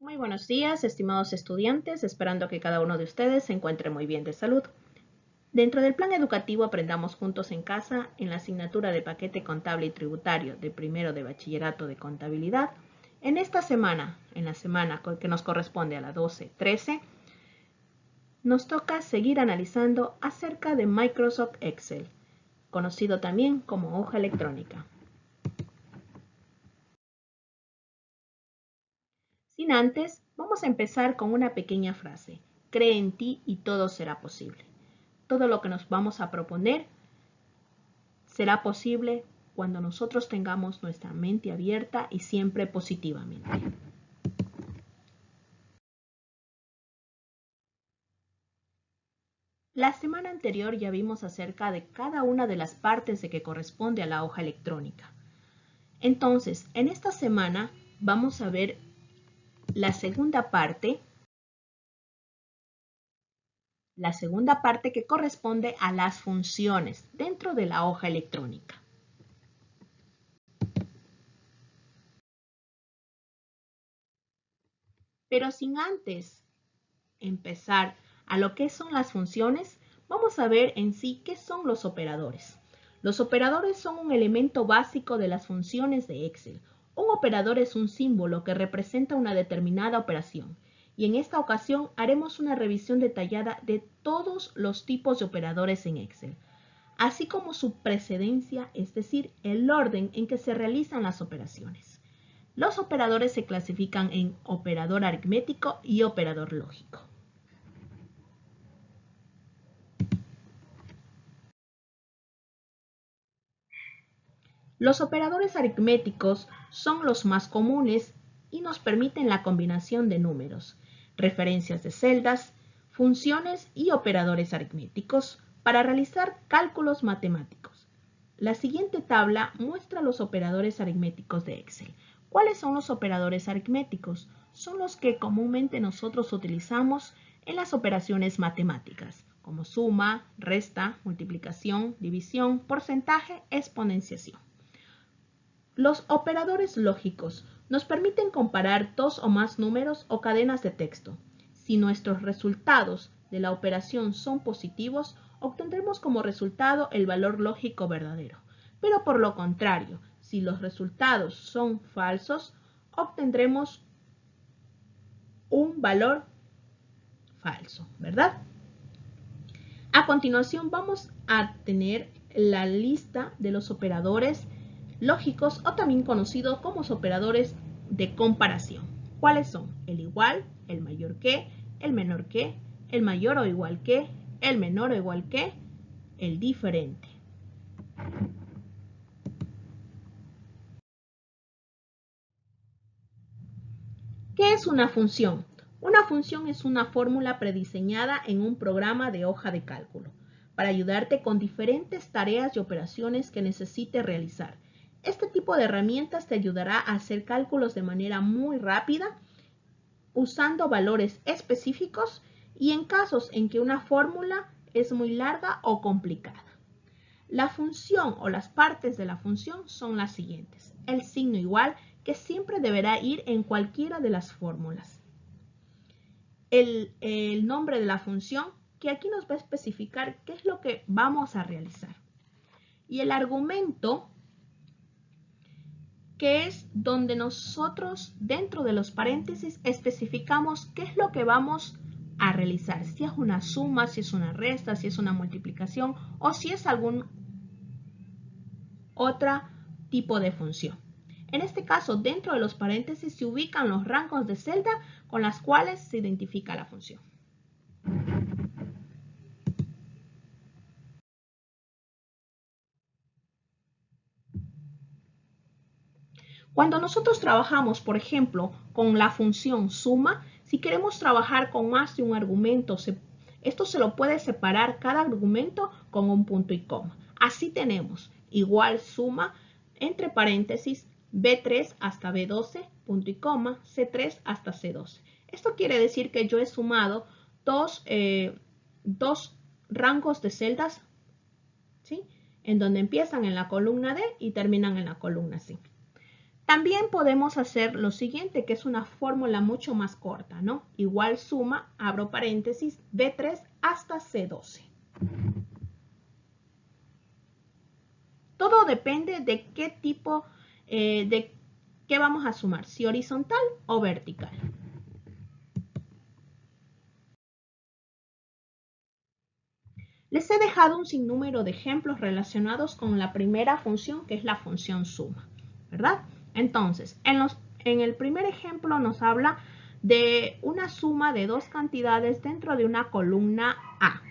Muy buenos días, estimados estudiantes, esperando que cada uno de ustedes se encuentre muy bien de salud. Dentro del plan educativo Aprendamos Juntos en Casa, en la asignatura de Paquete Contable y Tributario de primero de Bachillerato de Contabilidad, en esta semana, en la semana que nos corresponde a la 12-13, nos toca seguir analizando acerca de Microsoft Excel, conocido también como hoja electrónica. Sin antes, vamos a empezar con una pequeña frase. Cree en ti y todo será posible. Todo lo que nos vamos a proponer será posible cuando nosotros tengamos nuestra mente abierta y siempre positivamente. La semana anterior ya vimos acerca de cada una de las partes de que corresponde a la hoja electrónica. Entonces, en esta semana vamos a ver la segunda parte que corresponde a las funciones dentro de la hoja electrónica. Pero sin antes empezar a lo que son las funciones, vamos a ver en sí qué son los operadores. Los operadores son un elemento básico de las funciones de Excel. Un operador es un símbolo que representa una determinada operación. Y en esta ocasión haremos una revisión detallada de todos los tipos de operadores en Excel, así como su precedencia, es decir, el orden en que se realizan las operaciones. Los operadores se clasifican en operador aritmético y operador lógico. Los operadores aritméticos son los más comunes y nos permiten la combinación de números, referencias de celdas, funciones y operadores aritméticos para realizar cálculos matemáticos. La siguiente tabla muestra los operadores aritméticos de Excel. ¿Cuáles son los operadores aritméticos? Son los que comúnmente nosotros utilizamos en las operaciones matemáticas, como suma, resta, multiplicación, división, porcentaje, exponenciación. Los operadores lógicos nos permiten comparar dos o más números o cadenas de texto. Si nuestros resultados de la operación son positivos, obtendremos como resultado el valor lógico verdadero. Pero por lo contrario, si los resultados son falsos, obtendremos un valor falso, ¿verdad? A continuación vamos a tener la lista de los operadores lógicos o también conocidos como operadores de comparación. ¿Cuáles son? El igual, el mayor que, el menor que, el mayor o igual que, el menor o igual que, el diferente. ¿Qué es una función? Una función es una fórmula prediseñada en un programa de hoja de cálculo para ayudarte con diferentes tareas y operaciones que necesites realizar. Este tipo de herramientas te ayudará a hacer cálculos de manera muy rápida, usando valores específicos y en casos en que una fórmula es muy larga o complicada. La función o las partes de la función son las siguientes. El signo igual, que siempre deberá ir en cualquiera de las fórmulas. El nombre de la función, que aquí nos va a especificar qué es lo que vamos a realizar. Y el argumento, que es donde nosotros dentro de los paréntesis especificamos qué es lo que vamos a realizar. Si es una suma, si es una resta, si es una multiplicación o si es algún otro tipo de función. En este caso, dentro de los paréntesis se ubican los rangos de celda con las cuales se identifica la función. Cuando nosotros trabajamos, por ejemplo, con la función suma, si queremos trabajar con más de un argumento, esto se lo puede separar cada argumento con un punto y coma. Así tenemos igual suma, entre paréntesis, B3 hasta B12, punto y coma, C3 hasta C12. Esto quiere decir que yo he sumado dos rangos de celdas, ¿sí?, en donde empiezan en la columna D y terminan en la columna C. También podemos hacer lo siguiente, que es una fórmula mucho más corta, ¿no? Igual suma, abro paréntesis, B3 hasta C12. Todo depende de qué tipo, de qué vamos a sumar, si horizontal o vertical. Les he dejado un sinnúmero de ejemplos relacionados con la primera función, que es la función suma, ¿verdad? Entonces, en el primer ejemplo nos habla de una suma de dos cantidades dentro de una columna A.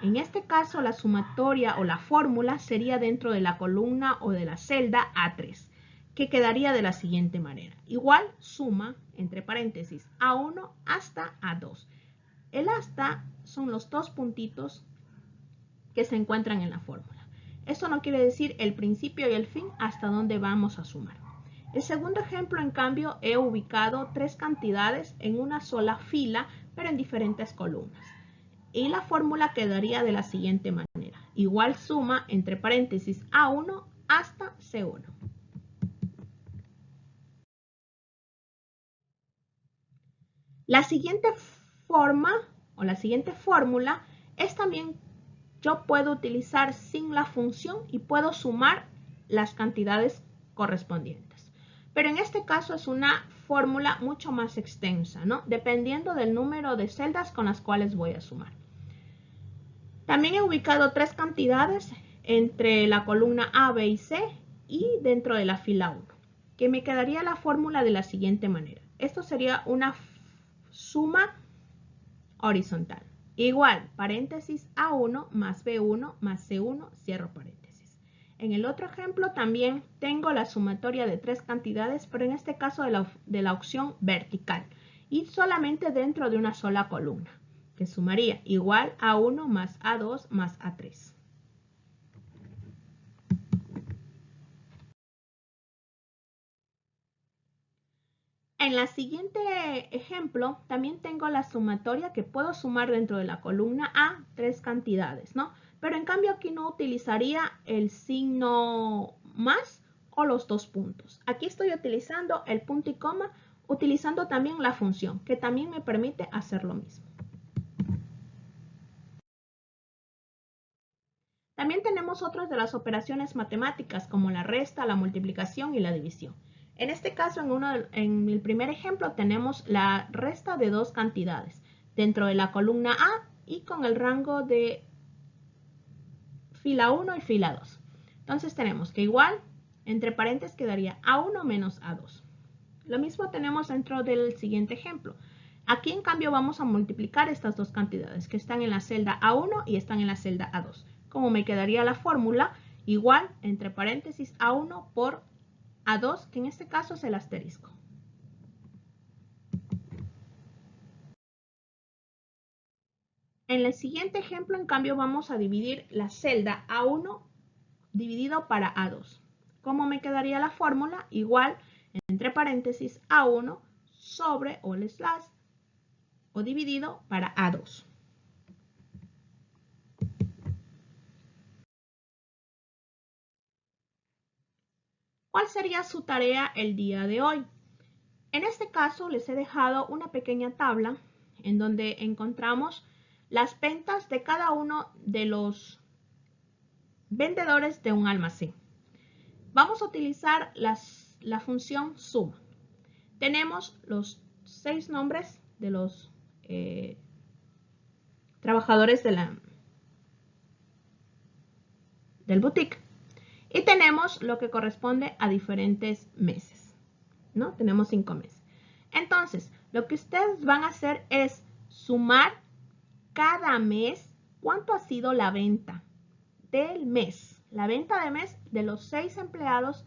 En este caso, la sumatoria o la fórmula sería dentro de la columna o de la celda A3, que quedaría de la siguiente manera. Igual suma, entre paréntesis, A1 hasta A2. El hasta son los dos puntitos que se encuentran en la fórmula. Eso no quiere decir el principio y el fin hasta dónde vamos a sumar. El segundo ejemplo, en cambio, he ubicado tres cantidades en una sola fila, pero en diferentes columnas. Y la fórmula quedaría de la siguiente manera. Igual suma, entre paréntesis, A1 hasta C1. La siguiente forma o la siguiente fórmula es también, yo puedo utilizar sin la función y puedo sumar las cantidades correspondientes. Pero en este caso es una fórmula mucho más extensa, ¿no? Dependiendo del número de celdas con las cuales voy a sumar. También he ubicado tres cantidades entre la columna A, B y C y dentro de la fila 1, que me quedaría la fórmula de la siguiente manera. Esto sería una suma horizontal. Igual, paréntesis A1 más B1 más C1, cierro paréntesis. En el otro ejemplo también tengo la sumatoria de tres cantidades, pero en este caso de la opción vertical y solamente dentro de una sola columna, que sumaría igual A1 más A2 más A3. En la siguiente ejemplo también tengo la sumatoria que puedo sumar dentro de la columna A tres cantidades, ¿no? Pero en cambio aquí no utilizaría el signo más o los dos puntos. Aquí estoy utilizando el punto y coma, utilizando también la función, que también me permite hacer lo mismo. También tenemos otras de las operaciones matemáticas, como la resta, la multiplicación y la división. En este caso, en el primer ejemplo, tenemos la resta de dos cantidades dentro de la columna A y con el rango de fila 1 y fila 2. Entonces tenemos que igual, entre paréntesis, quedaría A1 menos A2. Lo mismo tenemos dentro del siguiente ejemplo. Aquí, en cambio, vamos a multiplicar estas dos cantidades que están en la celda A1 y están en la celda A2. Como me quedaría la fórmula, igual, entre paréntesis, A1 por A2, que en este caso es el asterisco. En el siguiente ejemplo, en cambio, vamos a dividir la celda A1 dividido para A2. ¿Cómo me quedaría la fórmula? Igual, entre paréntesis, A1 sobre o el slash o dividido para A2. ¿Cuál sería su tarea el día de hoy? En este caso les he dejado una pequeña tabla en donde encontramos las ventas de cada uno de los vendedores de un almacén. Vamos a utilizar la función suma. Tenemos los 6 nombres de los trabajadores del boutique y tenemos lo que corresponde a diferentes meses, ¿no? Tenemos 5 meses. Entonces, lo que ustedes van a hacer es sumar cada mes cuánto ha sido la venta del mes, la venta de mes de los 6 empleados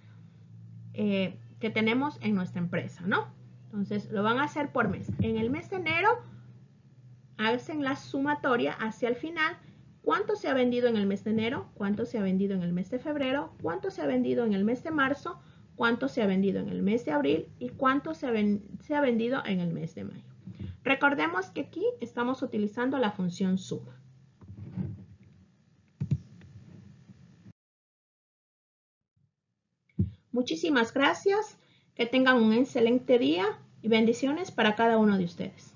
que tenemos en nuestra empresa, ¿no? Entonces, lo van a hacer por mes. En el mes de enero, hacen la sumatoria hacia el final. ¿Cuánto se ha vendido en el mes de enero? ¿Cuánto se ha vendido en el mes de febrero? ¿Cuánto se ha vendido en el mes de marzo? ¿Cuánto se ha vendido en el mes de abril? ¿Y cuánto se ha vendido en el mes de mayo? Recordemos que aquí estamos utilizando la función suma. Muchísimas gracias. Que tengan un excelente día y bendiciones para cada uno de ustedes.